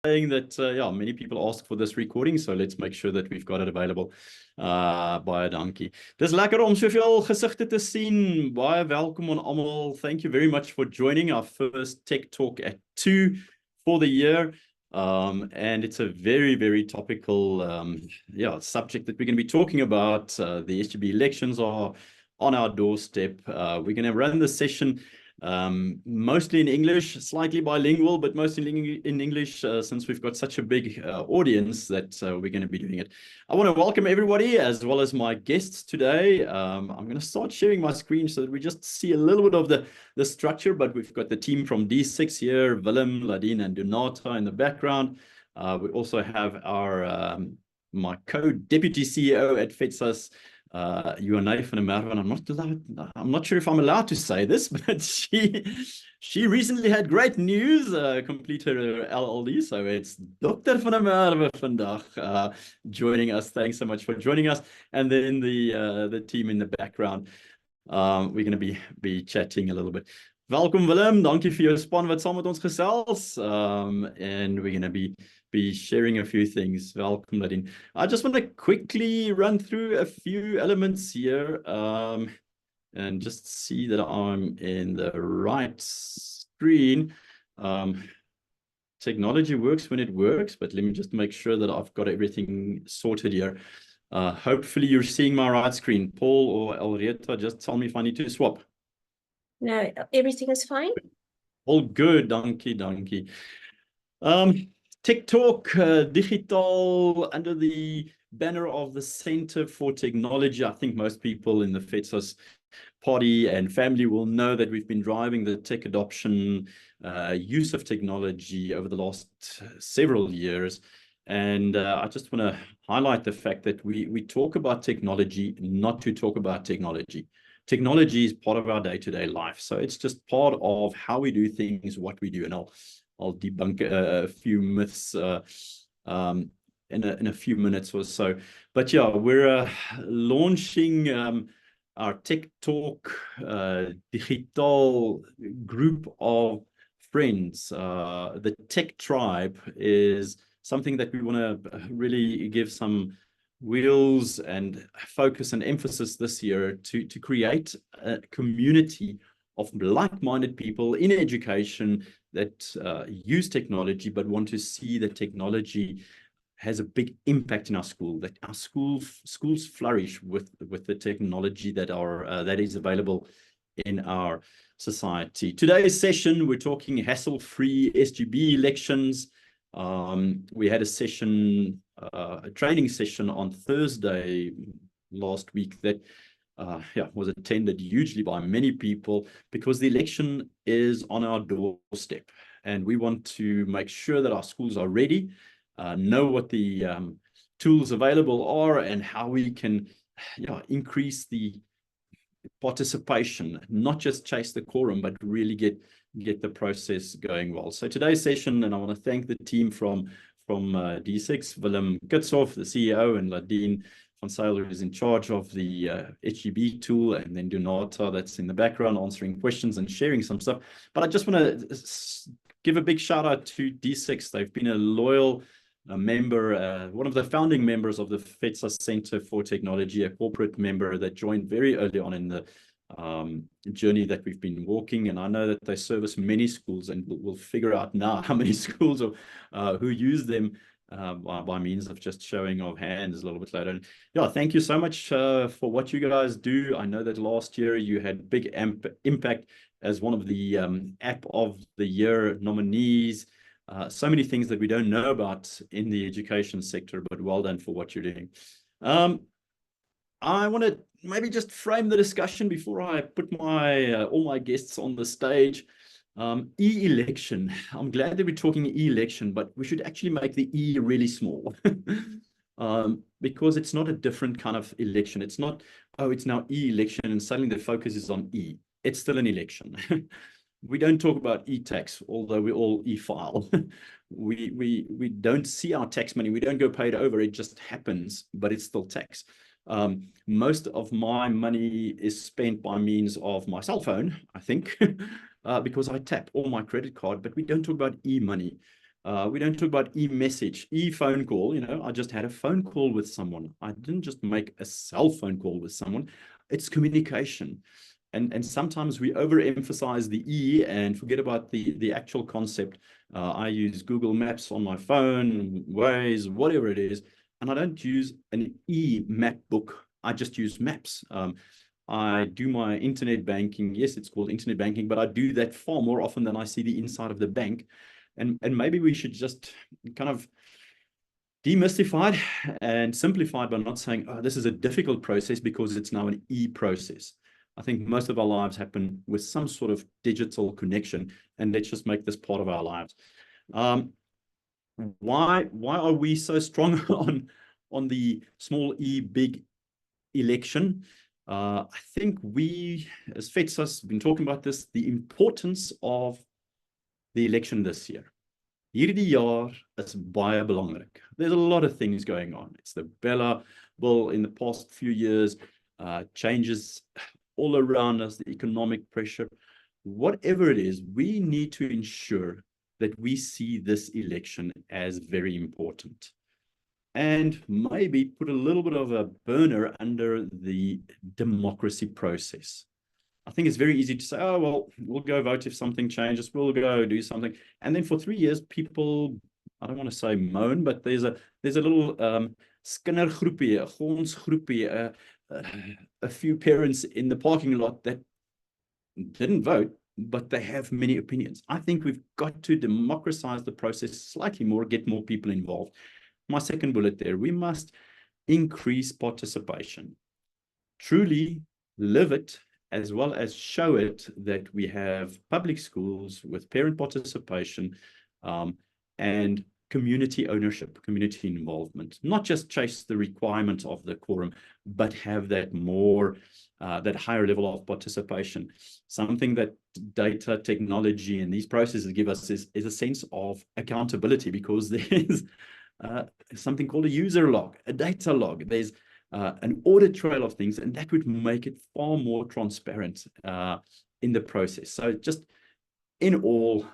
saying that, yeah, many people ask for this recording, so let's make sure that we've got it available. Baie dankie. Dis lekker om soveel gesigte te sien. Baie welkom aan almal. Thank you very much for joining our first Tech Talk at 2 for the year. And it's a very, very topical subject that we're going to be talking about. The SGB elections are on our doorstep. We're going to run the session mostly in English, slightly bilingual, but mostly in English, since we've got such a big audience that we're going to be doing it. I want to welcome everybody as well as my guests today. I'm going to start sharing my screen so that we just see a little bit of the structure, but we've got the team from D6 here, Willem, Ladien, and Donata in the background. We also have our my co-deputy CEO at FEDSAS, Riaan van der Merwe. I'm not sure if I'm allowed to say this, but she recently had great news, completed her LLD, so it's Dr. van der Merwe vandag joining us. Thanks so much for joining us. And then the team in the background, we're going to be chatting a little bit. Welkom Willem, dankie vir jou span wat saam met ons gesels. And we're going to be sharing a few things. Welcome, Ladien. I just want to quickly run through a few elements here and just see that I'm in the right screen. Technology works when it works, but let me just make sure that I've got everything sorted here. Hopefully you're seeing my right screen. Paul or Elrieta, just tell me if I need to swap. No, everything is fine. All good, dankie. Tech Talk, digital, under the banner of the Center for Technology. I think most people in the FEDSAS party and family will know that we've been driving the tech adoption, use of technology over the last several years. And I just want to highlight the fact that we talk about technology, not to talk about technology. Technology is part of our day-to-day life. So it's just part of how we do things, what we do. And I'll debunk a few myths in a few minutes or so. But yeah, we're launching our Tech Talk digital group of friends. The Tech Tribe is something that we want to really give some wheels and focus and emphasis this year to create a community of like-minded people in education that use technology but want to see that technology has a big impact in our school, that our schools flourish with the technology that is available in our society. Today's session, we're talking hassle-free SGB elections. We had a training session on Thursday last week that was attended hugely by many people because the election is on our doorstep and we want to make sure that our schools are ready, know what the tools available are and how we can increase the participation, not just chase the quorum, but really get the process going well. So today's session, and I want to thank the team from D6, Willem, Kitshoff, the CEO, and Ladien van Sail, who is in charge of the SGB tool, and then Donata, that's in the background answering questions and sharing some stuff. But I just want to give a big shout out to D6. They've been a loyal member, one of the founding members of the FEDSAS Center for Technology, a corporate member that joined very early on in the journey that we've been walking. And I know that they service many schools, and we'll figure out now how many schools who use them by means of just showing of hands a little bit later. And yeah, thank you so much for what you guys do. I know that last year you had big impact as one of the App of the Year nominees. So many things that we don't know about in the education sector, but well done for what you're doing. I want to maybe just frame the discussion before I put all my guests on the stage. E-election. I'm glad that we're talking e-election, but we should actually make the E really small because it's not a different kind of election. It's not, oh, it's now e-election and suddenly the focus is on E. It's still an election. We don't talk about e-tax, although we all e-file. we don't see our tax money. We don't go pay it over. It just happens, but it's still tax. Most of my money is spent by means of my cell phone, I think, because I tap all my credit card, but we don't talk about e-money. We don't talk about e-message, e-phone call. You know, I just had a phone call with someone. I didn't just make a cell phone call with someone. It's communication. And sometimes we overemphasize the E and forget about the actual concept. I use Google Maps on my phone, Waze, whatever it is, and I don't use an e-map book. I just use maps. I do my internet banking. Yes, it's called internet banking, but I do that far more often than I see the inside of the bank. And maybe we should just kind of demystify it and simplify it by not saying, oh, this is a difficult process because it's now an e-process. I think most of our lives happen with some sort of digital connection, and let's just make this part of our lives. Why are we so strong on the small e, big election? I think we, as FEDSAS, have been talking about this, the importance of the election this year. Hierdie jaar is baie belangrik. There's a lot of things going on. It's the Bella bill in the past few years, changes all around us, the economic pressure. Whatever it is, we need to ensure that we see this election as very important. And maybe put a little bit of a burner under the democracy process. I think it's very easy to say, oh, well, we'll go vote if something changes, we'll go do something. And then for 3 years, people, I don't want to say moan, but there's a little skinnergroepie, a gonsgroepie, a few parents in the parking lot that didn't vote, but they have many opinions. I think we've got to democratize the process slightly more, get more people involved. My second bullet there, we must increase participation. Truly live it, as well as show it that we have public schools with parent participation and community ownership, community involvement, not just chase the requirement of the quorum, but have that more, that higher level of participation. Something that data technology and these processes give us is a sense of accountability, because there's something called a user log, a data log. There's an audit trail of things, and that would make it far more transparent in the process. So just in all,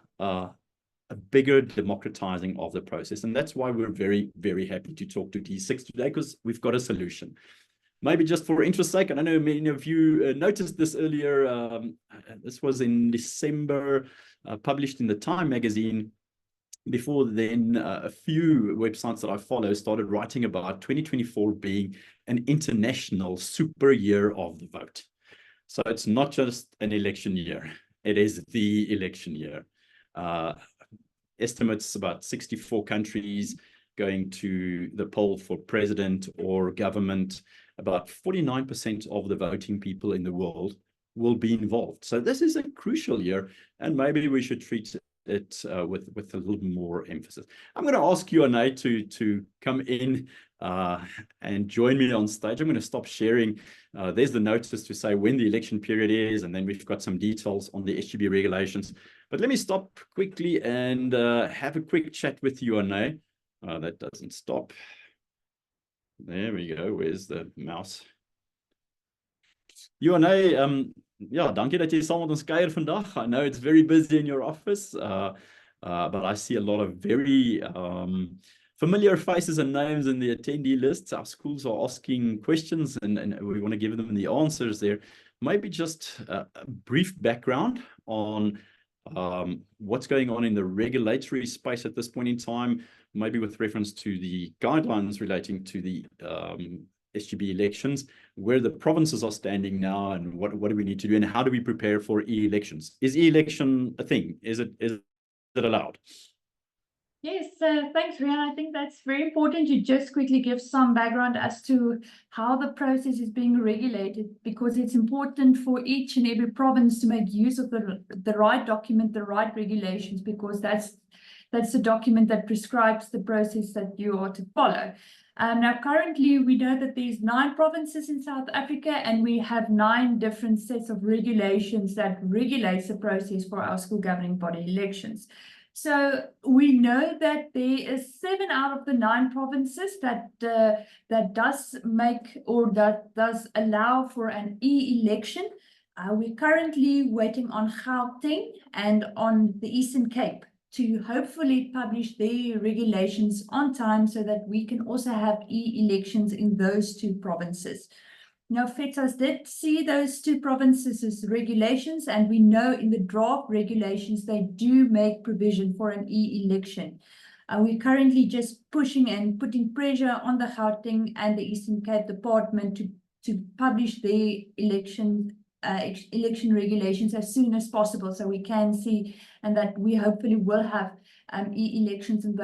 a bigger democratizing of the process. And that's why we're very, very happy to talk to D6 today, because we've got a solution. Maybe just for interest's sake, and I know many of you noticed this earlier, this was in December, published in the Time magazine. Before then, a few websites that I follow started writing about 2024 being an international super year of the vote. So it's not just an election year, it is the election year. Estimates about 64 countries going to the poll for president or government. About 49% of the voting people in the world will be involved. So this is a crucial year, and maybe we should treat it with a little more emphasis. I'm going to ask you, Anay, to come in and join me on stage. I'm going to stop sharing. There's the notice to say when the election period is, and then we've got some details on the SGB regulations. But let me stop quickly and have a quick chat with you, Anay. That doesn't stop. There we go. Where's the mouse? You, Anay, ja, dankie dat jy saam met ons kuier vandag. I know it's very busy in your office, but I see a lot of very familiar faces and names in the attendee lists. Our schools are asking questions, and we want to give them the answers there. Maybe just a brief background on what's going on in the regulatory space at this point in time, maybe with reference to the guidelines relating to the SGB elections, where the provinces are standing now, and what do we need to do, and how do we prepare for e-elections? Is e-election a thing? Is it allowed? Yes, thanks, Riaan. I think that's very important to just quickly give some background as to how the process is being regulated, because it's important for each and every province to make use of the right document, the right regulations, because that's the document that prescribes the process that you are to follow. Now, currently, we know that there's 9 provinces in South Africa, and we have 9 different sets of regulations that regulates the process for our school governing body elections. So we know that there is 7 out of the 9 provinces that does make, or that does allow for an e-election. We're currently waiting on Gauteng and on the Eastern Cape to hopefully publish their regulations on time so that we can also have e-elections in those two provinces. Now, FEDSAS did see those two provinces as regulations, and we know in the draft regulations they do make provision for an e-election. We're currently just pushing and putting pressure on the Gauteng and the Eastern Cape Department to publish their election regulations as soon as possible, so we can see and that we hopefully will have e-elections in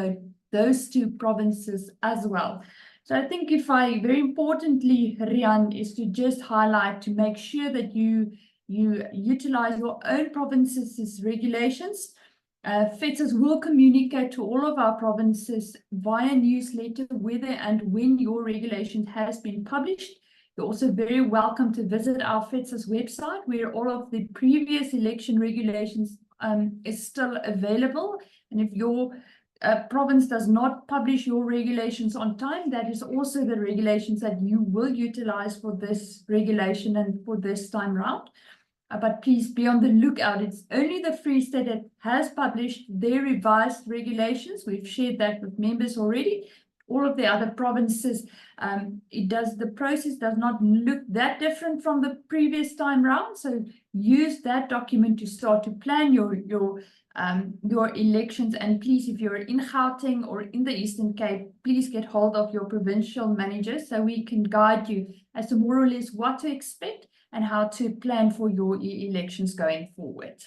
those two provinces as well. So I think very importantly, Riaan, is to just highlight to make sure that you utilize your own provinces' regulations. FEDSAS will communicate to all of our provinces via newsletter whether and when your regulation has been published. You're also very welcome to visit our FEDSAS website, where all of the previous election regulations is still available. And if your province does not publish your regulations on time, that is also the regulations that you will utilize for this regulation and for this time round. But please be on the lookout. It's only the Free State that has published their revised regulations. We've shared that with members already. All of the other provinces, the process does not look that different from the previous time round. So use that document to start to plan your elections. And please, if you're in Gauteng or in the Eastern Cape, please get hold of your provincial manager so we can guide you as to more or less what to expect and how to plan for your elections going forward.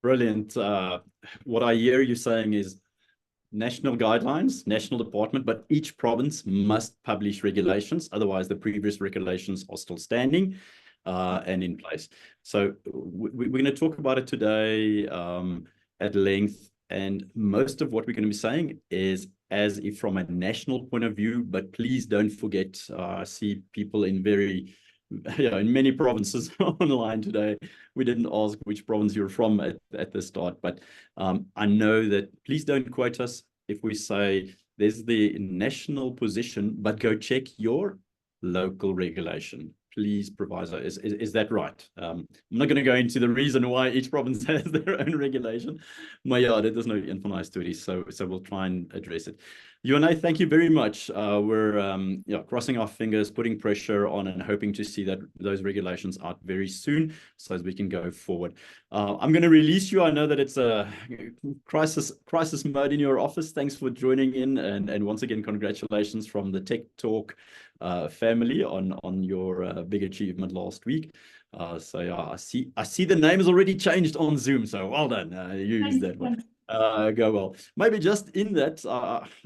Brilliant. What I hear you saying is national guidelines, national department, but each province must publish regulations. Otherwise, the previous regulations are still standing and in place. So we're going to talk about it today at length. And most of what we're going to be saying is as if from a national point of view, but please don't forget, I see people in in many provinces online today. We didn't ask which province you're from at the start, but I know that please don't quote us if we say there's the national position, but go check your local regulation. Please, proviso, is that right? I'm not going to go into the reason why each province has their own regulation. Maar ja, dit is nou een van daai stories, so we'll try and address it. You and I, thank you very much. We're crossing our fingers, putting pressure on, and hoping to see that those regulations out very soon, so as we can go forward. I'm going to release you. I know that it's a crisis mode in your office. Thanks for joining in, and once again, congratulations from the Tech Talk family on your big achievement last week. So yeah, I see the name is already changed on Zoom. So well done. You used that one. Go well. Maybe just in that,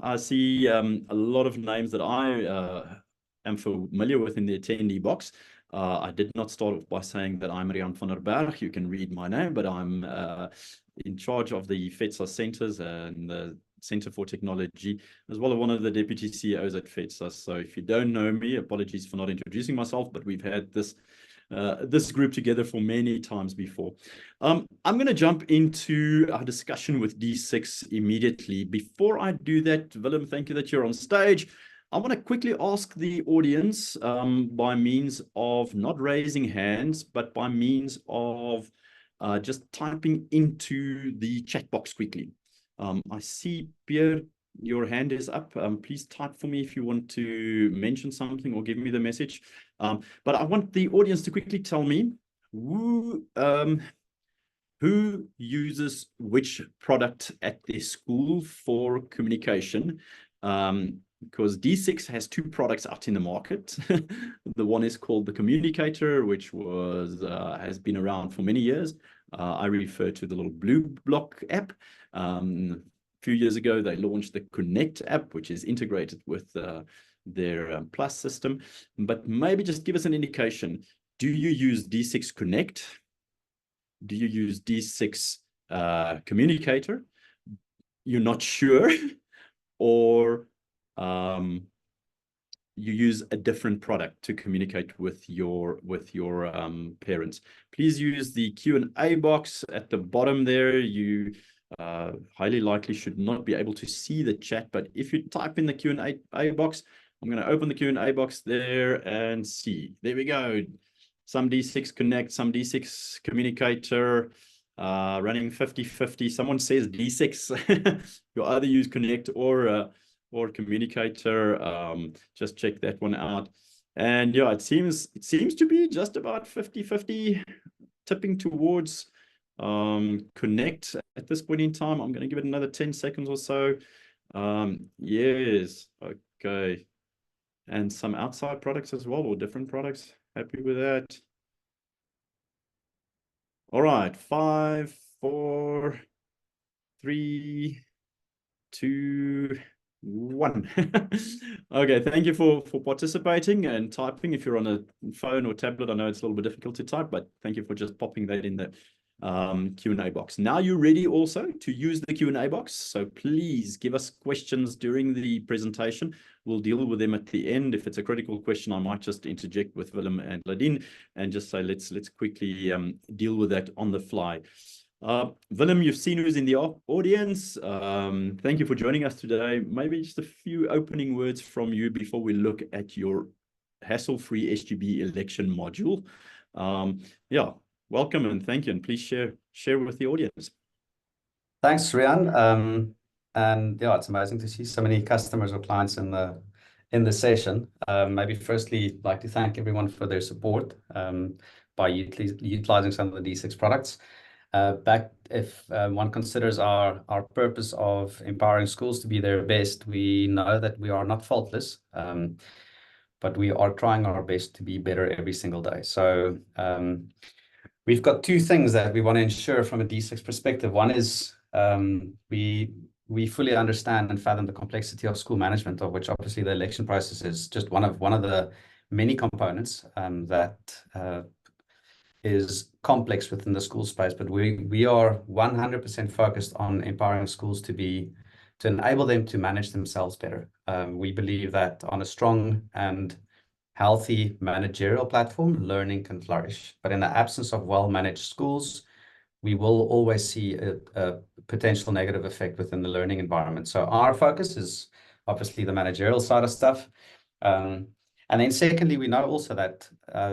I see a lot of names that I am familiar with in the attendee box. I did not start off by saying that I'm Riaan van der Bergh. You can read my name, but I'm in charge of the FEDSAS centers and the Center for Technology, as well as one of the deputy CEOs at FEDSAS. So if you don't know me, apologies for not introducing myself, but we've had this group together for many times before. I'm going to jump into our discussion with D6 immediately. Before I do that, Willem, thank you that you're on stage. I want to quickly ask the audience by means of not raising hands, but by means of just typing into the chat box quickly. I see, Pierre, your hand is up. Please type for me if you want to mention something or give me the message. But I want the audience to quickly tell me who uses which product at their school for communication. Because D6 has two products out in the market. The one is called the Communicator, which has been around for many years. I refer to the little Blue Block app. A few years ago, they launched the Connect app, which is integrated with their Plus system. But maybe just give us an indication. Do you use D6 Connect? Do you use D6 Communicator? You're not sure? Or you use a different product to communicate with your parents? Please use the Q&A box at the bottom there. You highly likely should not be able to see the chat, but if you type in the Q&A box, I'm going to open the Q&A box there and see. There we go. Some D6 Connect, some D6 Communicator. running 50-50. Someone says D6. You either use Connect or Communicator. Just check that one out. And yeah, it seems to be just about 50-50, tipping towards Connect at this point in time. I'm going to give it another 10 seconds or so. Yes, okay. And some outside products as well, or different products. Happy with that. All right, 5, 4, 3, 2, 1. Okay, thank you for participating and typing. If you're on a phone or tablet, I know it's a little bit difficult to type, but thank you for just popping that in the Q&A box. Now you're ready also to use the Q&A box, so please give us questions during the presentation. We'll deal with them at the end. If it's a critical question, I might just interject with Willem and Ladien and just say let's quickly deal with that on the fly. Willem, you've seen who's in the audience. Thank you for joining us today. Maybe just a few opening words from you before we look at your Hassle-Free SGB election module. Yeah, welcome and thank you, and please share with the audience. Thanks, Riaan. And yeah, it's amazing to see so many customers or clients in the session. Maybe firstly, I'd like to thank everyone for their support by utilizing some of the D6 products. If one considers our purpose of empowering schools to be their best, we know that we are not faultless, but we are trying our best to be better every single day. So we've got two things that we want to ensure from a D6 perspective. One is we fully understand and fathom the complexity of school management, of which obviously the election process is just one of the many components that is complex within the school space. But we are 100% focused on empowering schools to enable them to manage themselves better. We believe that on a strong and healthy managerial platform, learning can flourish. But in the absence of well-managed schools, we will always see a potential negative effect within the learning environment. So our focus is obviously the managerial side of stuff. And then secondly, we know also that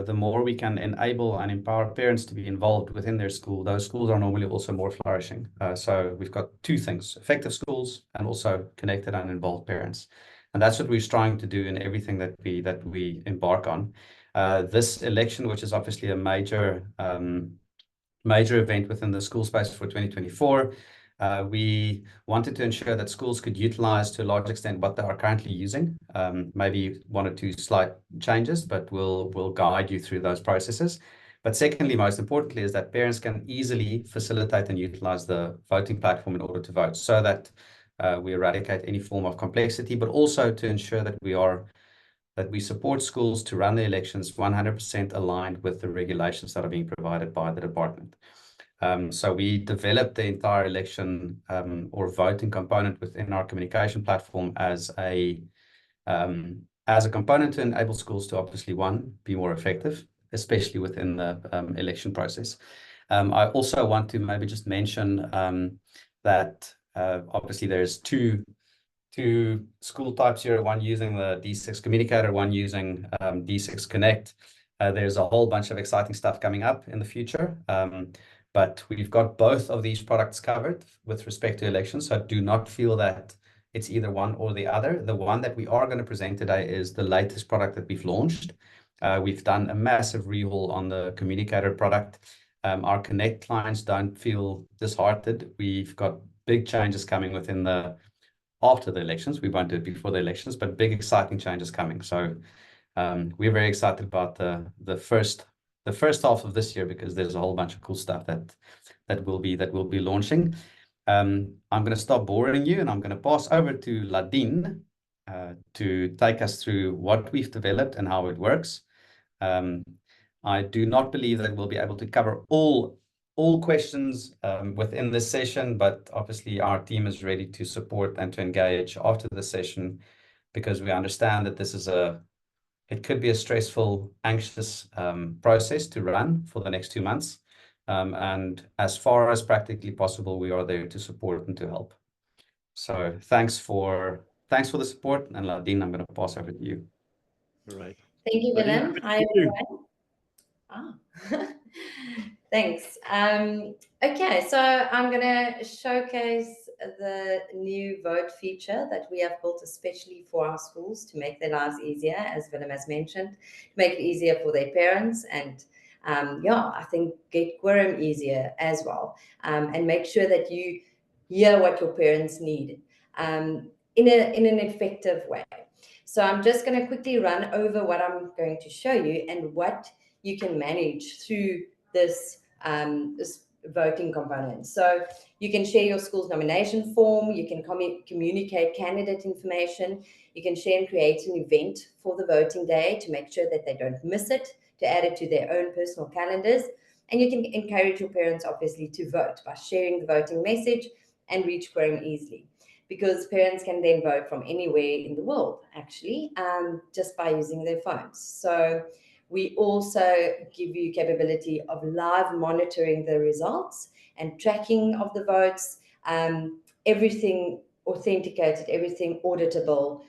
the more we can enable and empower parents to be involved within their school, those schools are normally also more flourishing. So we've got two things: effective schools and also connected and involved parents. And that's what we're trying to do in everything that we embark on. This election, which is obviously a major event within the school space for 2024, we wanted to ensure that schools could utilize to a large extent what they are currently using. Maybe one or two slight changes, but we'll guide you through those processes. But secondly, most importantly, is that parents can easily facilitate and utilize the voting platform in order to vote, so that we eradicate any form of complexity, but also to ensure that we support schools to run the elections 100% aligned with the regulations that are being provided by the department. So we developed the entire election or voting component within our communication platform as a component to enable schools to obviously, one, be more effective, especially within the election process. I also want to maybe just mention that obviously there's two school types here, one using the D6 Communicator, one using D6 Connect. There's a whole bunch of exciting stuff coming up in the future. But we've got both of these products covered with respect to elections, so do not feel that it's either one or the other. The one that we are going to present today is the latest product that we've launched. We've done a massive rehaul on the Communicator product. Our Connect clients don't feel disheartened. We've got big changes coming after the elections. We won't do it before the elections, but big exciting changes coming. So we're very excited about the first half of this year, because there's a whole bunch of cool stuff that we'll be launching. I'm going to stop boring you, and I'm going to pass over to Ladien to take us through what we've developed and how it works. I do not believe that we'll be able to cover all questions within this session, but obviously our team is ready to support and to engage after the session, because we understand that it could be a stressful, anxious process to run for the next 2 months. And as far as practically possible, we are there to support and to help. So thanks for the support, and Ladien, I'm going to pass over to you. All right. Thank you, Willem. Hi, everyone. Thanks. Okay, so I'm going to showcase the new vote feature that we have built especially for our schools to make their lives easier, as Willem has mentioned, to make it easier for their parents and yeah, I think get Quorum easier as well, and make sure that you hear what your parents need in an effective way. So I'm just going to quickly run over what I'm going to show you and what you can manage through this voting component. So you can share your school's nomination form, you can communicate candidate information, you can share and create an event for the voting day to make sure that they don't miss it, to add it to their own personal calendars, and you can encourage your parents obviously to vote by sharing the voting message and reach Quorum easily, because parents can then vote from anywhere in the world actually, just by using their phones. So we also give you capability of live monitoring the results and tracking of the votes, everything authenticated, everything auditable,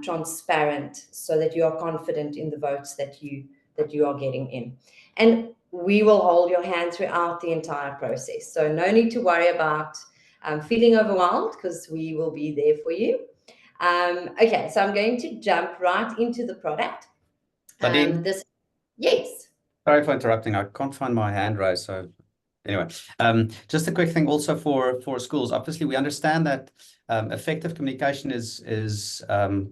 transparent, so that you are confident in the votes that you are getting in. And we will hold your hand throughout the entire process. So no need to worry about feeling overwhelmed, because we will be there for you. Okay, so I'm going to jump right into the product. Ladien? Yes. Sorry for interrupting. I can't find my hand raised. So anyway, just a quick thing also for schools. Obviously, we understand that effective communication is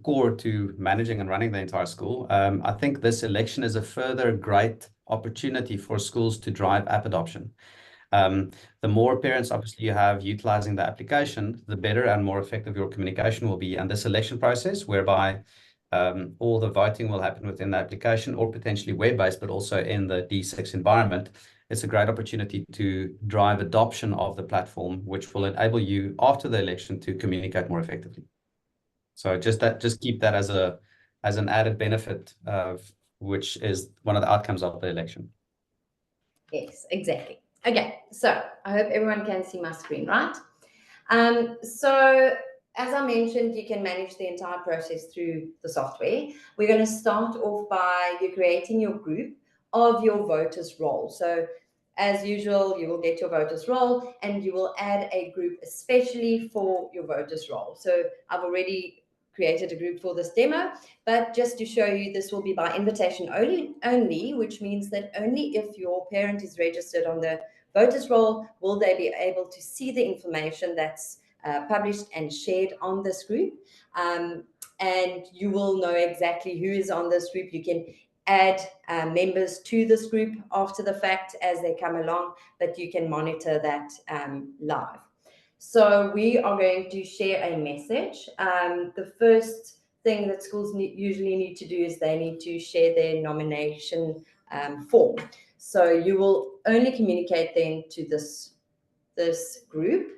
core to managing and running the entire school. I think this election is a further great opportunity for schools to drive app adoption. The more parents obviously you have utilizing the application, the better and more effective your communication will be. And this election process, whereby all the voting will happen within the application or potentially web-based, but also in the D6 environment, it's a great opportunity to drive adoption of the platform, which will enable you after the election to communicate more effectively. So just keep that as an added benefit, which is one of the outcomes of the election. Yes, exactly. Okay, so I hope everyone can see my screen, right? So as I mentioned, you can manage the entire process through the software. We're going to start off by you creating your group of your voters roll. So as usual, you will get your voters roll and you will add a group especially for your voters roll. So I've already created a group for this demo, but just to show you, this will be by invitation only, which means that only if your parent is registered on the voters roll will they be able to see the information that's published and shared on this group, and you will know exactly who is on this group. You can add members to this group after the fact as they come along, but you can monitor that live. So we are going to share a message. The first thing that schools usually need to do is they need to share their nomination form. So you will only communicate then to this group.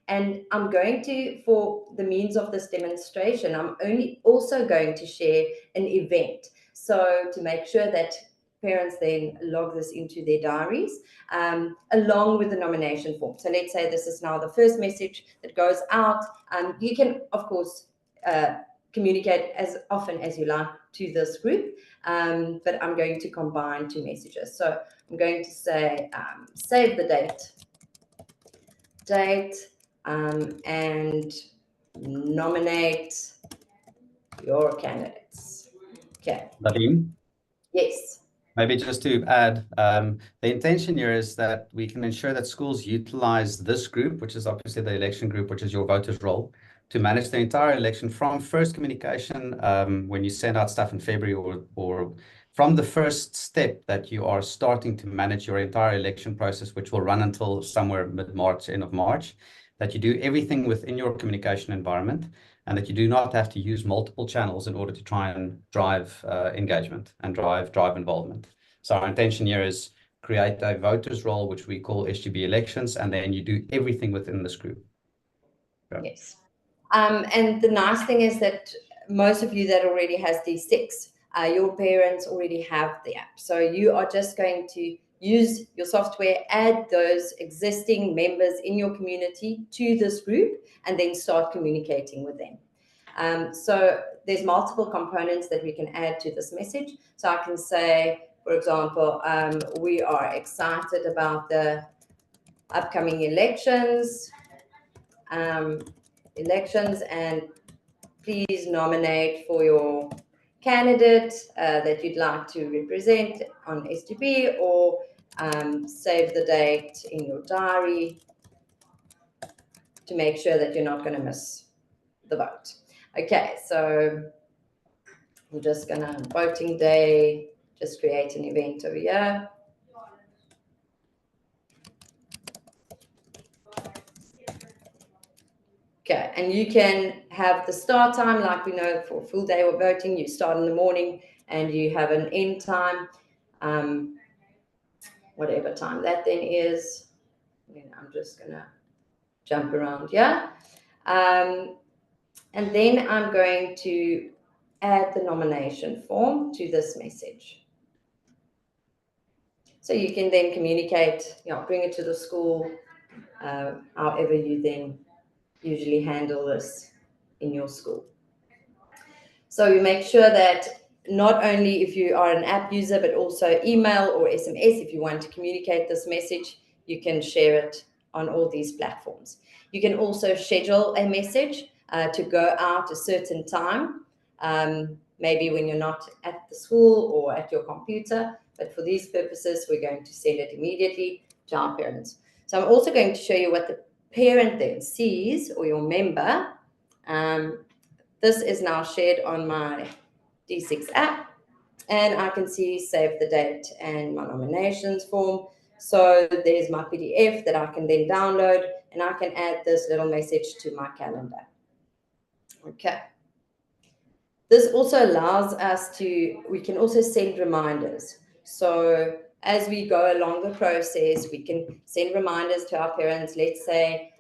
And I'm going to, for the means of this demonstration, I'm also going to share an event. So to make sure that parents then log this into their diaries, along with the nomination form. So let's say this is now the first message that goes out. You can, of course, communicate as often as you like to this group, but I'm going to combine two messages. So I'm going to say, save the date, and nominate your candidates. Okay. Ladien? Yes. Maybe just to add, the intention here is that we can ensure that schools utilize this group, which is obviously the election group, which is your voters roll, to manage the entire election from first communication, when you send out stuff in February, or from the first step that you are starting to manage your entire election process, which will run until somewhere mid-March, end of March, that you do everything within your communication environment, and that you do not have to use multiple channels in order to try and drive engagement and drive involvement. So our intention here is create a voters roll, which we call SGB Elections, and then you do everything within this group. So. Yes. And the nice thing is that most of you that already has these six, your parents already have the app. So you are just going to use your software, add those existing members in your community to this group, and then start communicating with them. So there's multiple components that we can add to this message. So I can say, For example, we are excited about the upcoming elections, and please nominate for your candidate that you'd like to represent on SGB, or save the date in your diary to make sure that you're not going to miss the vote. Okay, so I'm just going to voting day, just create an event over here. Okay, and you can have the start time, like we know for a full day of voting, you start in the morning and you have an end time, whatever time that then is. I'm just going to jump around here. And then I'm going to add the nomination form to this message. So you can then communicate, bring it to the school, however you then usually handle this in your school. So you make sure that not only if you are an app user, but also email or SMS, if you want to communicate this message, you can share it on all these platforms. You can also schedule a message to go out a certain time, maybe when you're not at the school or at your computer. But for these purposes, we're going to send it immediately to our parents. So I'm also going to show you what the parent then sees, or your member. This is now shared on my D6 app, and I can see save the date and my nominations form. So there's my PDF that I can then download, and I can add this little message to my calendar. Okay. This also allows us we can also send reminders. So as we go along the process, we can send reminders to our parents. Let's say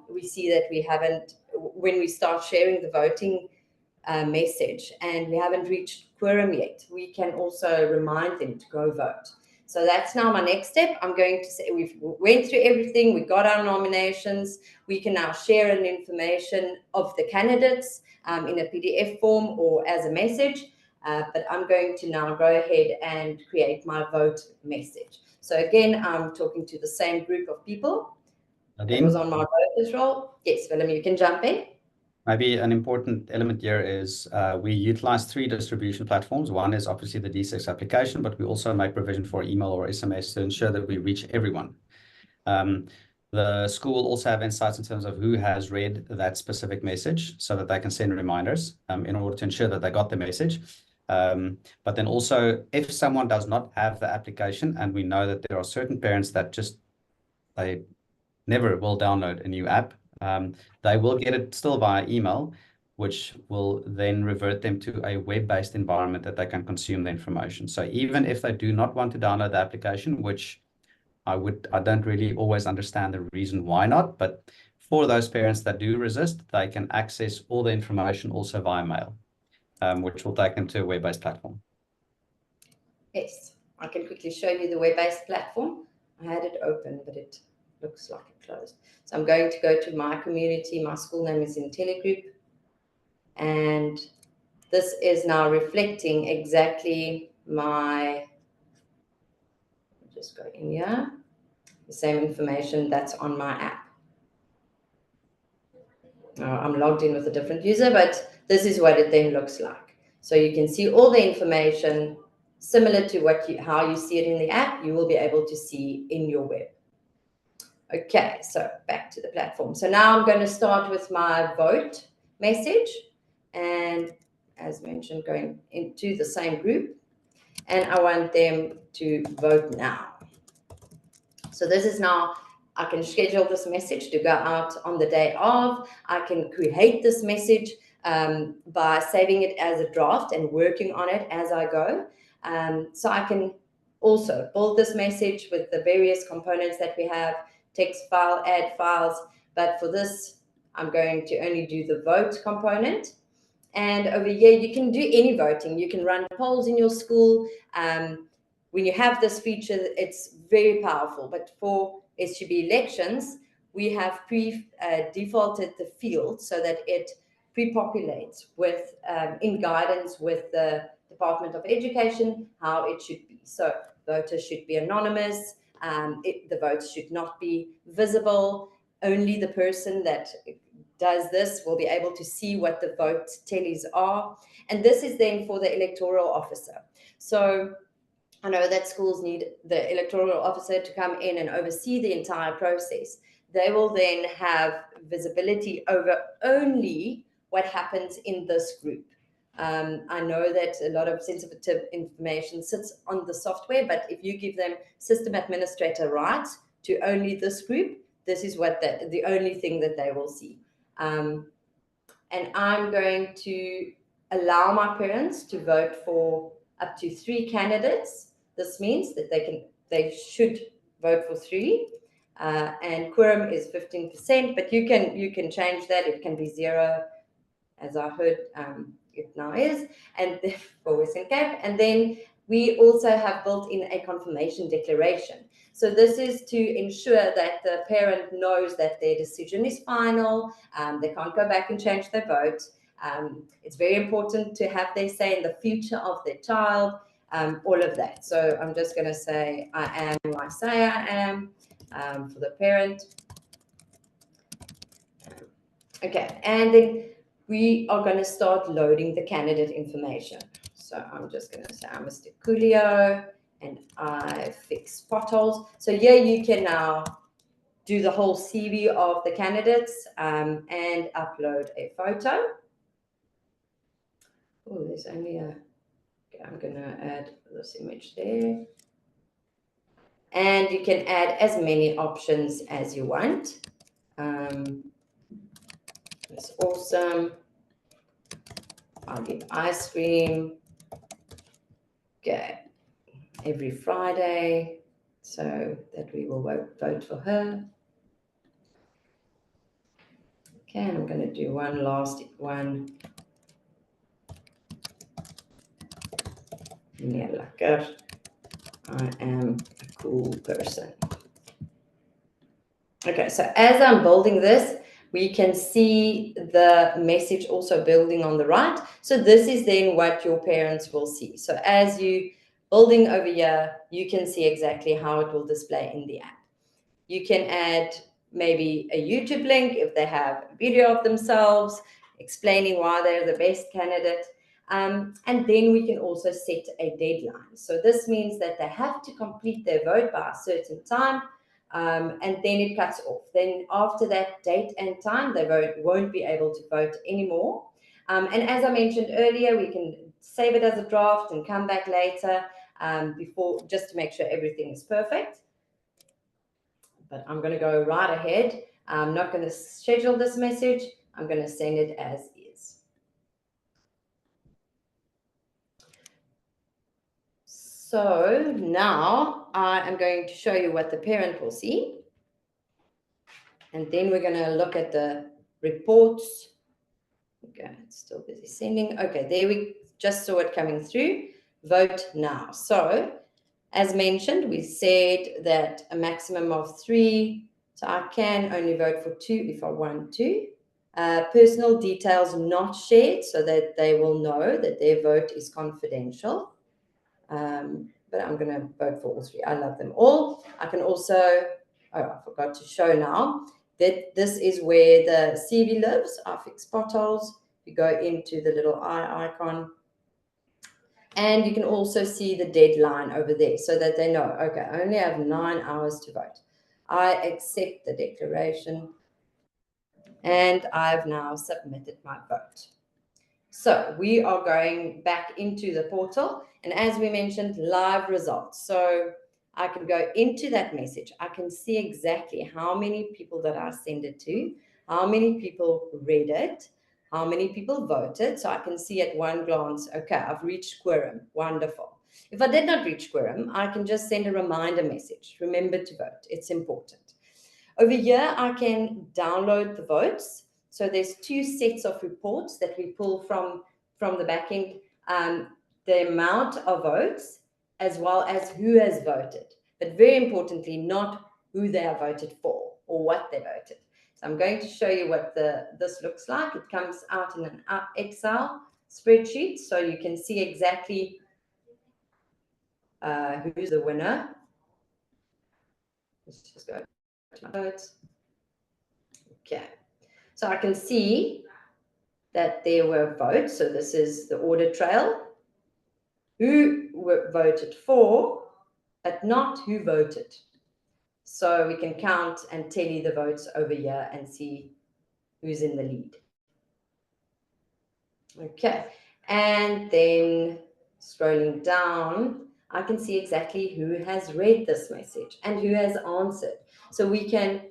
we see that we haven't, when we start sharing the voting message and we haven't reached quorum yet, we can also remind them to go vote. So that's now my next step. I'm going to say we've went through everything. We got our nominations. We can now share an information of the candidates in a PDF form or as a message. But I'm going to now go ahead and create my vote message. So again, I'm talking to the same group of people. That was on my voters roll. Yes, Willem, you can jump in. Maybe an important element here is we utilize 3 distribution platforms. One is obviously the D6 application, but we also make provision for email or SMS to ensure that we reach everyone. The school will also have insights in terms of who has read that specific message so that they can send reminders in order to ensure that they got the message. But then also, if someone does not have the application, and we know that there are certain parents that they never will download a new app, they will get it still via email, which will then revert them to a web-based environment that they can consume the information. So even if they do not want to download the application, which I don't really always understand the reason why not, but for those parents that do resist, they can access all the information also via mail, which will take them to a web-based platform. Yes, I can quickly show you the web-based platform. I had it open, but it looks like it closed. So I'm going to go to my community. My school name is IntelliGroup. And this is now reflecting exactly my, just go in here, the same information that's on my app. I'm logged in with a different user, but this is what it then looks like. So you can see all the information similar to how you see it in the app, you will be able to see in your web. Okay, so back to the platform. So now I'm going to start with my vote message, and as mentioned, going into the same group, and I want them to vote now. So this is now, I can schedule this message to go out on the day of. I can create this message by saving it as a draft and working on it as I go. So I can also build this message with the various components that we have, text file, add files, but for this, I'm going to only do the vote component. And over here, you can do any voting. You can run polls in your school. When you have this feature, it's very powerful. But for SGB elections, we have defaulted the field so that it pre-populate with in guidance with the Department of Education how it should be. So voters should be anonymous. The votes should not be visible. Only the person that does this will be able to see what the vote tallies are. And this is then for the electoral officer. So I know that schools need the electoral officer to come in and oversee the entire process. They will then have visibility over only what happens in this group. I know that a lot of sensitive information sits on the software, but if you give them system administrator rights to only this group, this is what the only thing that they will see. And I'm going to allow my parents to vote for up to 3 candidates. This means that they should vote for 3. And quorum is 15%, but you can change that. It can be 0, as I heard it now is, and for Western Cape. And then we also have built in a confirmation declaration. So this is to ensure that the parent knows that their decision is final. They can't go back and change their vote. It's very important to have their say in the future of their child, all of that. So I'm just going to say, I am who I say I am, for the parent. Okay, and then we are going to start loading the candidate information. So I'm just going to say I'm Mr. Coolio and I fix potholes. So here you can now do the whole CV of the candidates and upload a photo. Oh, there's only a, okay, I'm going to add this image there. And you can add as many options as you want. That's awesome. I'll get ice cream. Okay. Every Friday, so that we will vote for her. Okay, and I'm going to do one last one. Yeah, lekker. I am a cool person. Okay, so as I'm building this, we can see the message also building on the right. So this is then what your parents will see. So as you building over here, you can see exactly how it will display in the app. You can add maybe a YouTube link if they have a video of themselves explaining why they're the best candidate. And then we can also set a deadline. So this means that they have to complete their vote by a certain time, and then it cuts off. Then after that date and time, they won't be able to vote anymore. And as I mentioned earlier, we can save it as a draft and come back later before, just to make sure everything is perfect. But I'm going to go right ahead. I'm not going to schedule this message. I'm going to send it as is. So now I am going to show you what the parent will see. And then we're going to look at the reports. Okay, it's still busy sending. Okay, there we just saw it coming through. Vote now. So as mentioned, we said that a maximum of 3. So I can only vote for 2 if I want to. Personal details not shared so that they will know that their vote is confidential. But I'm going to vote for all 3. I love them all. I can also, oh, I forgot to show now that this is where the CV lives. I fix potholes. You go into the little eye icon. And you can also see the deadline over there so that they know, okay, I only have 9 hours to vote. I accept the declaration and I've now submitted my vote. So we are going back into the portal, and as we mentioned, live results. So I can go into that message. I can see exactly how many people that I send it to, how many people read it, how many people voted. So I can see at one glance, okay, I've reached quorum. Wonderful. If I did not reach quorum, I can just send a reminder message. Remember to vote. It's important. Over here, I can download the votes. So there's 2 sets of reports that we pull from the back end. The amount of votes as well as who has voted. But very importantly, not who they have voted for or what they voted. So I'm going to show you what this looks like. It comes out in an Excel spreadsheet, so you can see exactly who's the winner. Let's just go to my votes. Okay, so I can see that there were votes. So this is the audit trail. Who voted for, but not who voted. So we can count and tally the votes over here and see who's in the lead. Okay, and then scrolling down, I can see exactly who has read this message and who has answered. So we can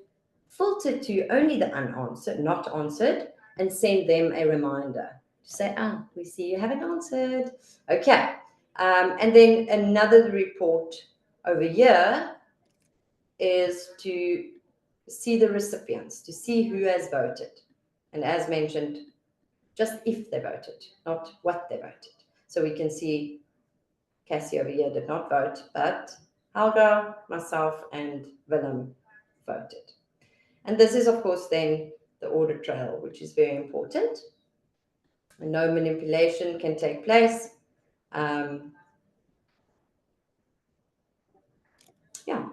filter to only the unanswered, not answered, and send them a reminder to say, we see you haven't answered. Okay, and then another report over here is to see the recipients, to see who has voted. And as mentioned, just if they voted, not what they voted. So we can see Cassie over here did not vote, but Helga, myself, and Willem voted. And this is, of course, then the audit trail, which is very important. And no manipulation can take place. Yeah.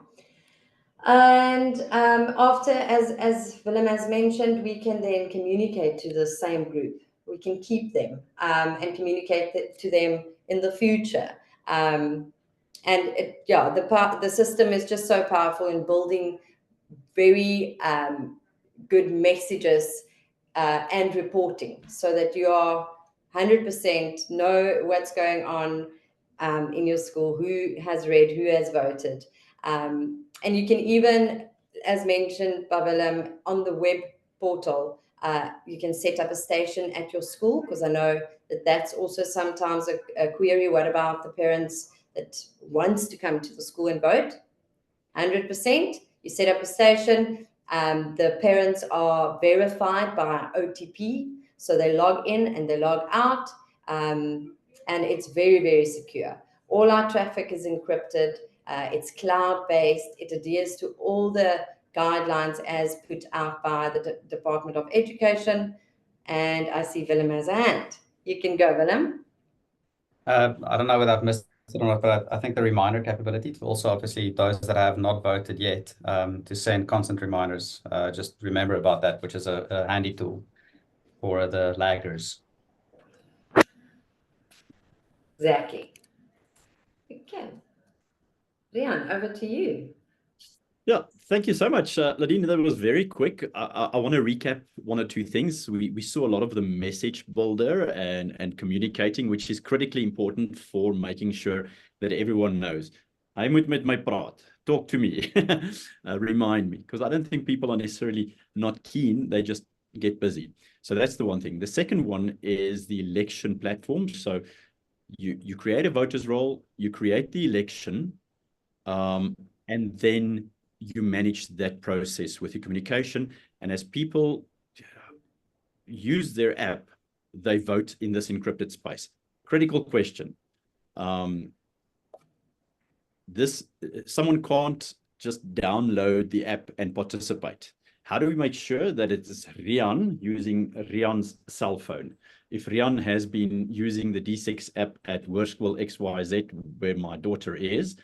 And after, as Willem has mentioned, we can then communicate to the same group. We can keep them and communicate to them in the future. The system is just so powerful in building very good messages and reporting, so that you are 100% know what's going on in your school, who has read, who has voted. And you can even, as mentioned by Willem, on the web portal, you can set up a station at your school, because I know that that's also sometimes a query. What about the parents that wants to come to the school and vote? 100%. You set up a station. The parents are verified by OTP, so they log in and they log out, and it's very, very secure. All our traffic is encrypted. It's cloud-based. It adheres to all the guidelines as put out by the Department of Education. And I see Willem has a hand. You can go, Willem. I don't know whether I've missed it or not, but I think the reminder capability to also, obviously, those that have not voted yet, to send constant reminders. Just remember about that, which is a handy tool for the laggers. Exactly. Okay. Riaan, over to you. Yeah, thank you so much, Ladien. That was very quick. I want to recap one or two things. We saw a lot of the message builder and communicating, which is critically important for making sure that everyone knows. I moet met my praat. Talk to me. Remind me, because I don't think people are necessarily not keen. They just get busy. So that's the one thing. The second one is the election platform. So you create a voters roll, you create the election, and then you manage that process with your communication. And as people use their app, they vote in this encrypted space. Critical question. Someone can't just download the app and participate. How do we make sure that it is Riaan using Riaan's cell phone? If Riaan has been using the D6 app at Hoërskool XYZ, where my daughter is,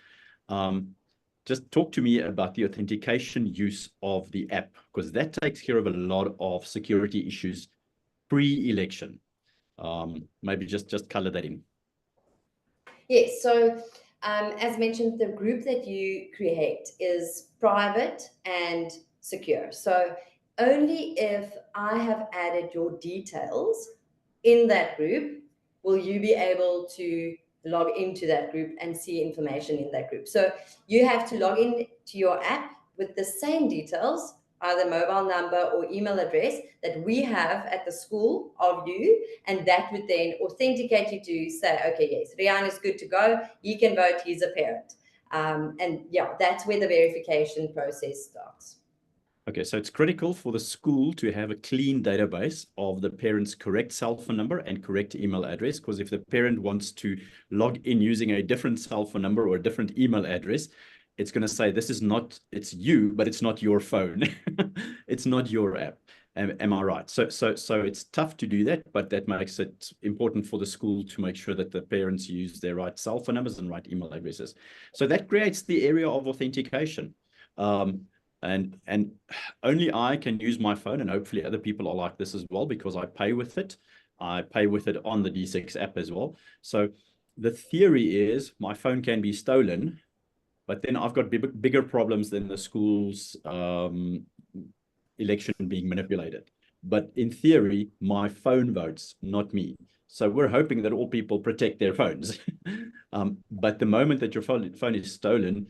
just talk to me about the authentication use of the app, because that takes care of a lot of security issues pre-election. Maybe just color that in. Yes, so as mentioned, the group that you create is private and secure. So only if I have added your details in that group will you be able to log into that group and see information in that group. So you have to log in to your app with the same details, either mobile number or email address that we have at the school of you, and that would then authenticate you to say, okay, yes, Riaan is good to go. He can vote. He's a parent. And yeah, that's where the verification process starts. Okay, so it's critical for the school to have a clean database of the parent's correct cell phone number and correct email address, because if the parent wants to log in using a different cell phone number or a different email address, it's going to say this is not, it's you, but it's not your phone. It's not your app. Am I right? So it's tough to do that, but that makes it important for the school to make sure that the parents use their right cell phone numbers and right email addresses. So that creates the area of authentication. And only I can use my phone, and hopefully other people are like this as well, because I pay with it. I pay with it on the D6 app as well. So the theory is my phone can be stolen, but then I've got bigger problems than the school's election being manipulated. But in theory, my phone votes, not me. So we're hoping that all people protect their phones. But the moment that your phone is stolen,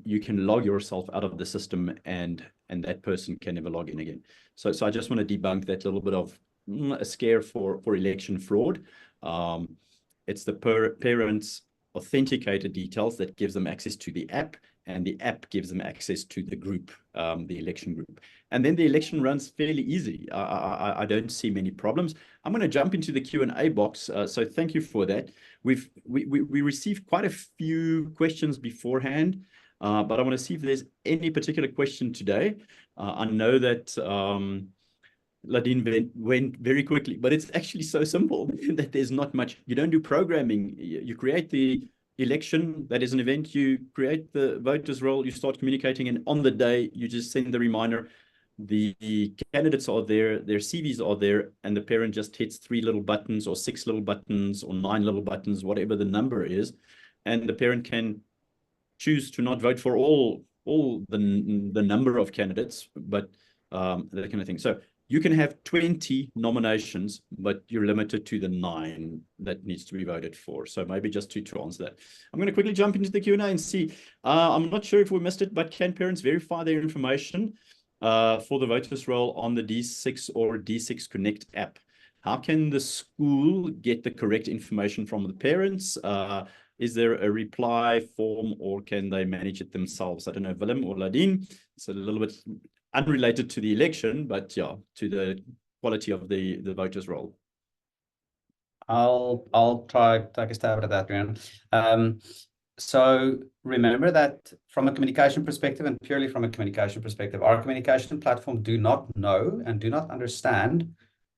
you can log yourself out of the system, and that person can never log in again. So I just want to debunk that little bit of a scare for election fraud. It's the parents' authenticated details that gives them access to the app, and the app gives them access to the group, the election group. And then the election runs fairly easy. I don't see many problems. I'm going to jump into the Q&A box. So thank you for that. We received quite a few questions beforehand, but I want to see if there's any particular question today. I know that Ladien went very quickly, but it's actually so simple that there's not much. You don't do programming. You create the election, that is an event, you create the voters roll, you start communicating, and on the day, you just send the reminder. The candidates are there, their CVs are there, and the parent just hits 3 little buttons or 6 little buttons or 9 little buttons, whatever the number is, and the parent can choose to not vote for all the number of candidates, but that kind of thing. So you can have 20 nominations, but you're limited to the 9 that needs to be voted for. So maybe just to answer that. I'm going to quickly jump into the Q&A and see. I'm not sure if we missed it, but can parents verify their information for the voters roll on the D6 or D6 Connect app? How can the school get the correct information from the parents? Is there a reply form, or can they manage it themselves? I don't know, Willem or Ladien. It's a little bit unrelated to the election, but yeah, to the quality of the voters roll. I'll try to take a stab at that, Riaan. So remember that from a communication perspective, and purely from a communication perspective, our communication platform do not know and do not understand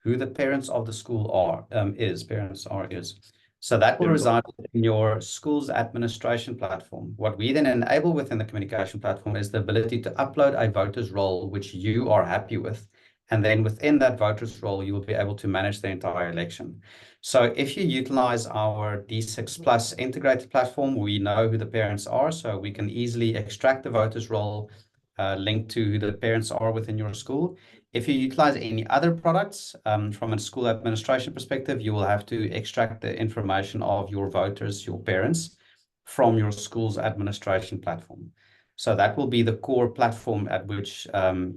who the parents of the school are, is. So that will reside in your school's administration platform. What we then enable within the communication platform is the ability to upload a voters roll which you are happy with. And then within that voters roll, you will be able to manage the entire election. So if you utilize our D6 Plus integrated platform, we know who the parents are, so we can easily extract the voters roll linked to who the parents are within your school. If you utilize any other products from a school administration perspective, you will have to extract the information of your voters, your parents, from your school's administration platform. So that will be the core platform at which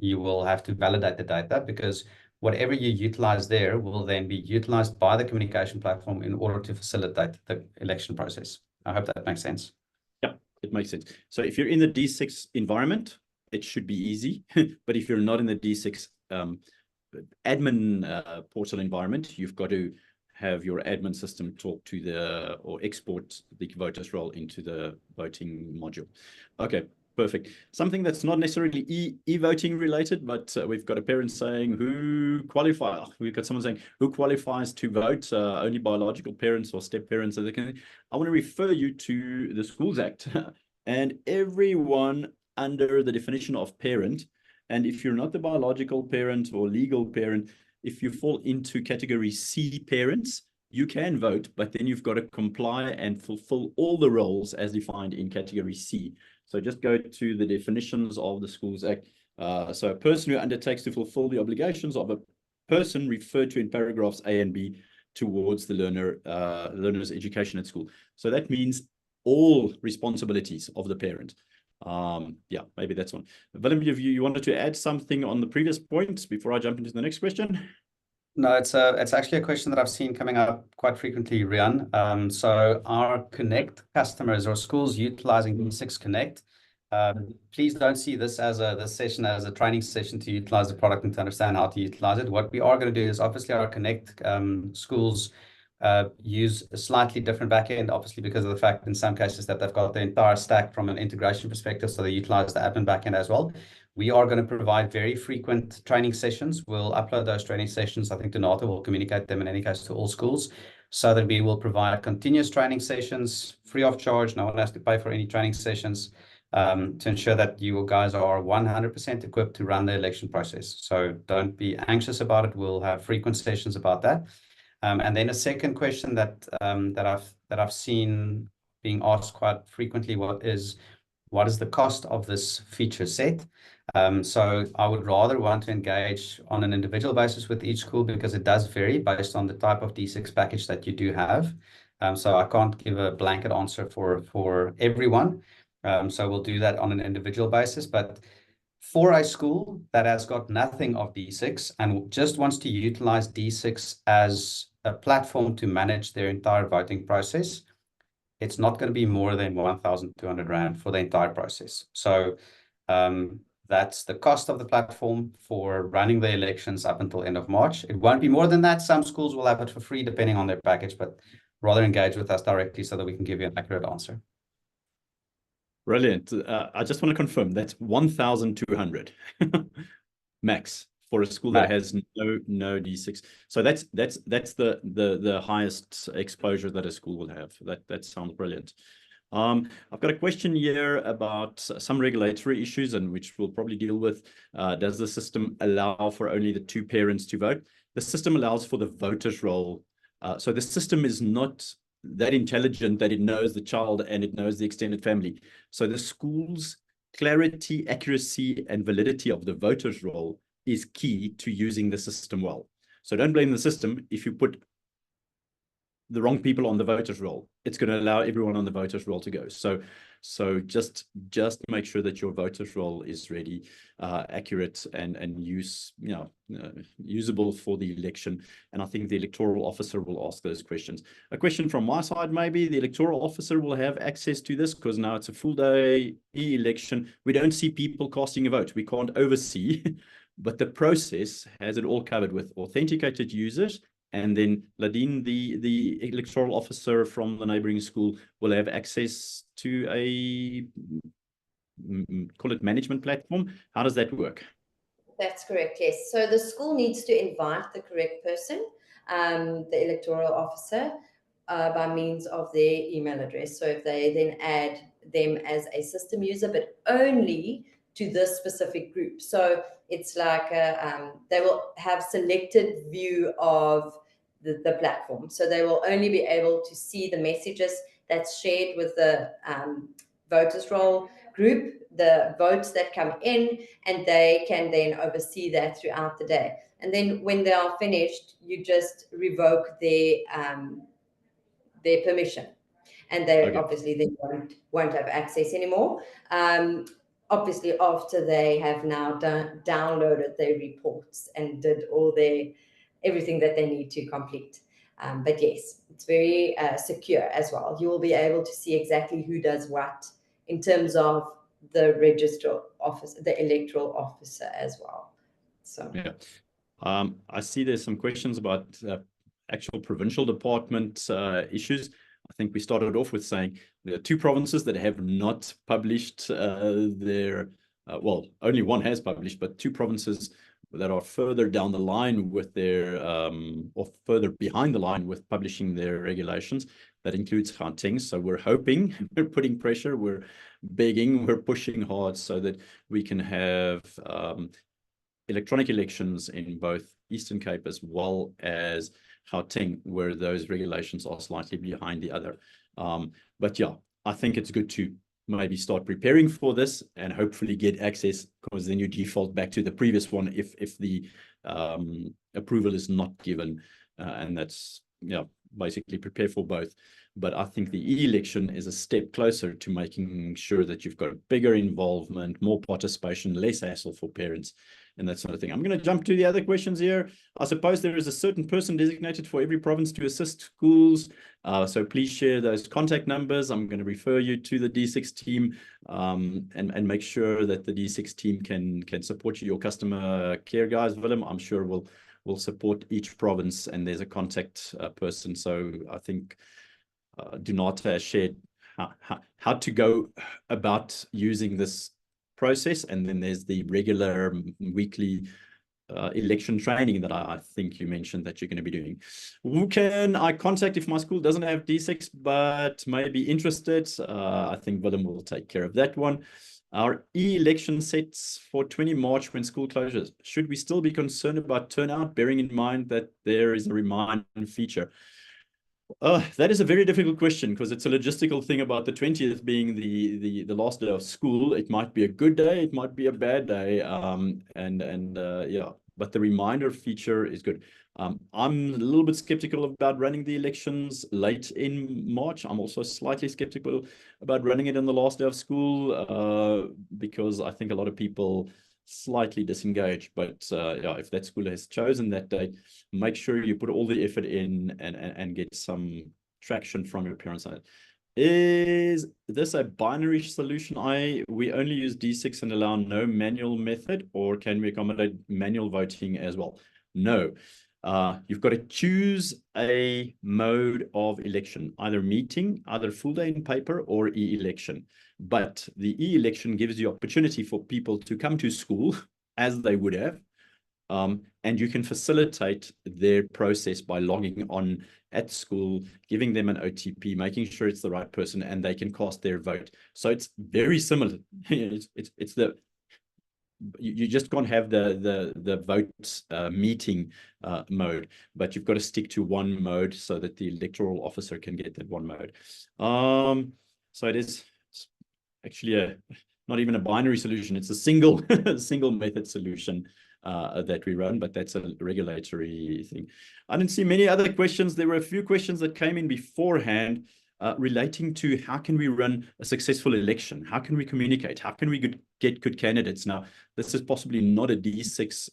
you will have to validate the data, because whatever you utilize there will then be utilized by the communication platform in order to facilitate the election process. I hope that makes sense. Yeah, it makes sense. So if you're in the D6 environment, it should be easy. But if you're not in the D6 admin portal environment, you've got to have your admin system talk to or export the voters roll into the voting module. Okay, perfect. Something that's not necessarily e-voting related, but we've got a parent saying who qualifies. We've got someone saying who qualifies to vote, only biological parents or step parents. I want to refer you to the Schools Act and everyone under the definition of parent. And if you're not the biological parent or legal parent, if you fall into category C parents, you can vote, but then you've got to comply and fulfill all the roles as defined in category C. So just go to the definitions of the Schools Act. So a person who undertakes to fulfill the obligations of a person referred to in paragraphs A and B towards the learner's education at school. So that means all responsibilities of the parent. Yeah, maybe that's one. Willem, you wanted to add something on the previous point before I jump into the next question? No, it's actually a question that I've seen coming up quite frequently, Riaan. So our Connect customers or schools utilizing D6 Connect, please don't see this as this session as a training session to utilize the product and to understand how to utilize it. What we are going to do is obviously our Connect schools use a slightly different backend, obviously because of the fact in some cases that they've got the entire stack from an integration perspective, so they utilize the admin backend as well. We are going to provide very frequent training sessions. We'll upload those training sessions. I think Donato will communicate them in any case to all schools, so that we will provide continuous training sessions free of charge. No one has to pay for any training sessions, to ensure that you guys are 100% equipped to run the election process. So don't be anxious about it. We'll have frequent sessions about that. And then a second question that I've seen being asked quite frequently, what is the cost of this feature set? So I would rather want to engage on an individual basis with each school, because it does vary based on the type of D6 package that you do have. So I can't give a blanket answer for everyone. So we'll do that on an individual basis. But for a school that has got nothing of D6 and just wants to utilize D6 as a platform to manage their entire voting process, it's not going to be more than 1,200 Rand for the entire process. So that's the cost of the platform for running the elections up until end of March. It won't be more than that. Some schools will have it for free depending on their package, but rather engage with us directly so that we can give you an accurate answer. Brilliant. I just want to confirm that's 1,200 max for a school that has no D6. So that's the highest exposure that a school will have. That sounds brilliant. I've got a question here about some regulatory issues, and which we'll probably deal with. Does the system allow for only the 2 parents to vote? The system allows for the voters roll. So the system is not that intelligent that it knows the child and it knows the extended family. So the school's clarity, accuracy, and validity of the voters roll is key to using the system well. So don't blame the system if you put the wrong people on the voters roll. It's going to allow everyone on the voters roll to go. So just make sure that your voters roll is ready, accurate, and usable for the election. And I think the electoral officer will ask those questions. A question from my side, maybe the electoral officer will have access to this, because now it's a full day e-election. We don't see people casting a vote. We can't oversee, but the process has it all covered with authenticated users. And then Ladien, the electoral officer from the neighboring school, will have access to a, call it management platform. How does that work? That's correct, yes. So the school needs to invite the correct person, the electoral officer, by means of their email address. So if they then add them as a system user, but only to this specific group. So it's like they will have selected view of the platform. So they will only be able to see the messages that's shared with the voters roll group, the votes that come in, and they can then oversee that throughout the day. And then when they are finished, you just revoke their permission, and they obviously they won't have access anymore. Obviously, after they have now downloaded their reports and did all everything that they need to complete. But yes, it's very secure as well. You will be able to see exactly who does what in terms of the registrar office, the electoral officer as well. So yeah, I see there's some questions about actual provincial department issues. I think we started off with saying there are 2 provinces that have not published their, well, only one has published, but 2 provinces that are further down the line with their, or further behind the line with publishing their regulations. That includes Gauteng. So we're hoping, we're putting pressure, we're begging, we're pushing hard so that we can have electronic elections in both Eastern Cape as well as Gauteng, where those regulations are slightly behind the other. But yeah, I think it's good to maybe start preparing for this and hopefully get access, because then you default back to the previous one if the approval is not given, and that's basically prepare for both. But I think the e-election is a step closer to making sure that you've got bigger involvement, more participation, less hassle for parents, and that sort of thing. I'm going to jump to the other questions here. I suppose there is a certain person designated for every province to assist schools. So please share those contact numbers. I'm going to refer you to the D6 team, and make sure that the D6 team can support you. Your customer care guys, Willem, I'm sure will will support each province, and there's a contact person. So I think Donata has shared how to go about using this process, and then there's the regular weekly election training that I think you mentioned that you're going to be doing. Who can I contact if my school doesn't have D6 but may be interested? I think Willem will take care of that one. Our e-election sets for 20 March when school closes. Should we still be concerned about turnout, bearing in mind that there is a remind feature? That is a very difficult question, because it's a logistical thing about the 20th being the last day of school. It might be a good day, it might be a bad day, yeah, but the reminder feature is good. I'm a little bit skeptical about running the elections late in March. I'm also slightly skeptical about running it on the last day of school, because I think a lot of people slightly disengaged. But yeah, if that school has chosen that day, make sure you put all the effort in and get some traction from your parents on it. Is this a binary solution? We only use D6 and allow no manual method, or can we accommodate manual voting as well? No. You've got to choose a mode of election, either meeting, either full day in paper, or e-election. But the e-election gives you opportunity for people to come to school as they would have, and you can facilitate their process by logging on at school, giving them an OTP, making sure it's the right person, and they can cast their vote. So it's very similar. You just can't have the vote meeting mode, but you've got to stick to one mode so that the electoral officer can get that one mode. So it's actually not even a binary solution. It's a single method solution that we run, but that's a regulatory thing. I didn't see many other questions. There were a few questions that came in beforehand relating to how can we run a successful election? How can we communicate? How can we get good candidates? Now, this is possibly not a D6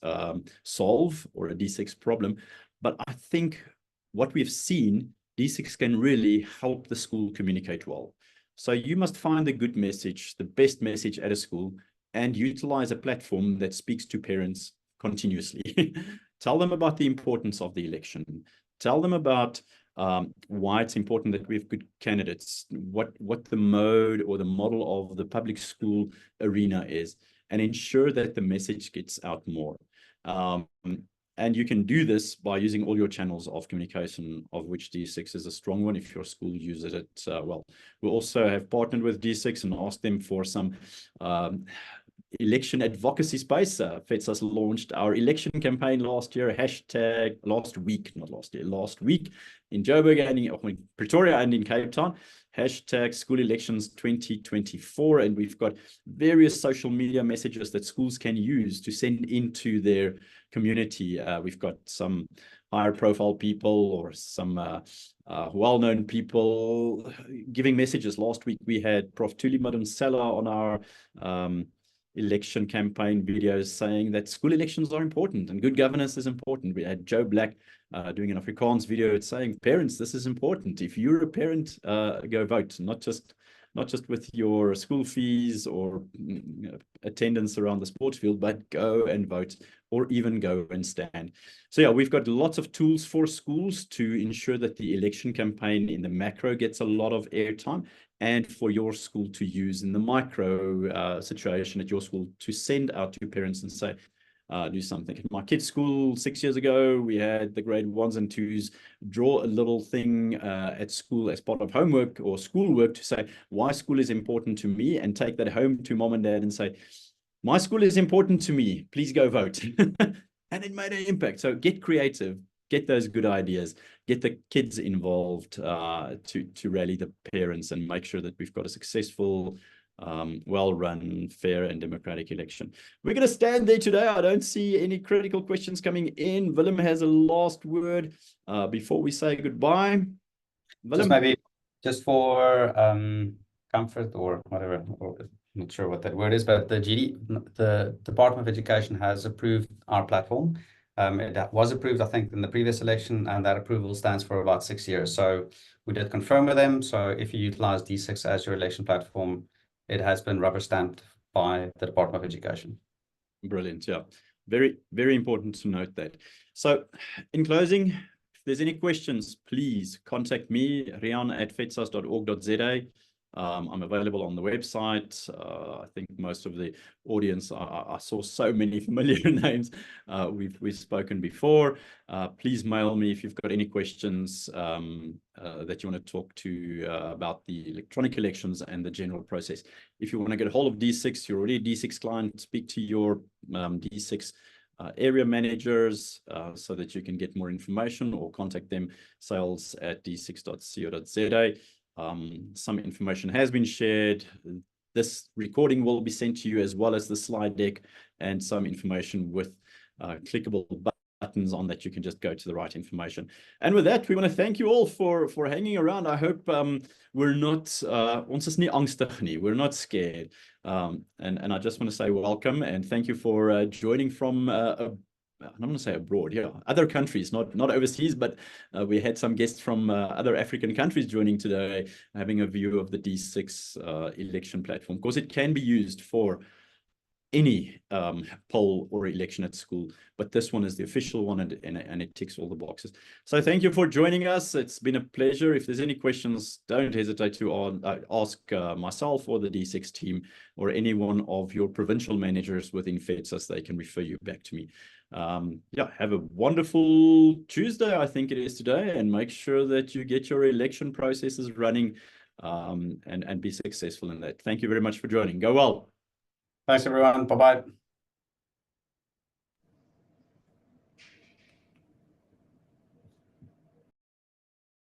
solve or a D6 problem, but I think what we've seen, D6 can really help the school communicate well. So you must find the good message, the best message at a school, and utilize a platform that speaks to parents continuously. Tell them about the importance of the election. Tell them about why it's important that we have good candidates, what the mode or the model of the public school arena is, and ensure that the message gets out more. And you can do this by using all your channels of communication, of which D6 is a strong one if your school uses it well. We also have partnered with D6 and asked them for some election advocacy space. FEDSAS launched our election campaign last week in Joburg and in Pretoria and in Cape Town. Hashtag school elections 2024, and we've got various social media messages that schools can use to send into their community. We've got some higher profile people or some well-known people giving messages. Last week we had Prof. Tuli Madonsela on our election campaign videos saying that school elections are important and good governance is important. We had Joe Black doing an Afrikaans video saying, parents, this is important. If you're a parent, go vote, not just with your school fees or attendance around the sports field, but go and vote or even go and stand. So yeah, we've got lots of tools for schools to ensure that the election campaign in the macro gets a lot of airtime, and for your school to use in the micro situation at your school to send out to parents and say, do something. In my kids' school 6 years ago, we had the grade 1s and 2s draw a little thing at school as part of homework or schoolwork to say why school is important to me, and take that home to mom and dad and say, my school is important to me, please go vote. And it made an impact. So get creative, get those good ideas, get the kids involved to rally the parents and make sure that we've got a successful, well-run, fair and democratic election. We're going to stand there today. I don't see any critical questions coming in. Willem has a last word before we say goodbye. Willem? Just for comfort or whatever, or not sure what that word is, but the Department of Education has approved our platform. It was approved, I think, in the previous election, and that approval stands for about 6 years. So we did confirm with them. So if you utilize D6 as your election platform, it has been rubber stamped by the Department of Education. Brilliant. Yeah. Very, very important to note that. So in closing, if there's any questions, please contact me, Riaan at fedsas.org.za. I'm available on the website. I think most of the audience, I saw so many familiar names we've spoken before. Please mail me if you've got any questions that you want to talk to about the electronic elections and the general process. If you want to get a hold of D6, you're already a D6 client, speak to your D6 area managers so that you can get more information, or contact them, sales@d6.co.za. Some information has been shared. This recording will be sent to you, as well as the slide deck and some information with clickable buttons on that you can just go to the right information. And with that, we want to thank you all for hanging around. I hope we're not ons is nie angstig nie. We're not scared. And I just want to say welcome and thank you for joining from I'm going to say abroad, yeah, other countries, not overseas, but we had some guests from other African countries joining today, having a view of the D6 election platform, because it can be used for any poll or election at school, but this one is the official one, and it ticks all the boxes. So thank you for joining us. It's been a pleasure. If there's any questions, don't hesitate to ask myself or the D6 team, or any one of your provincial managers within FEDSAS. They can refer you back to me. Yeah, have a wonderful Tuesday, I think it is today, and make sure that you get your election processes running and be successful in that. Thank you very much for joining. Go well. Thanks, everyone. Bye-bye.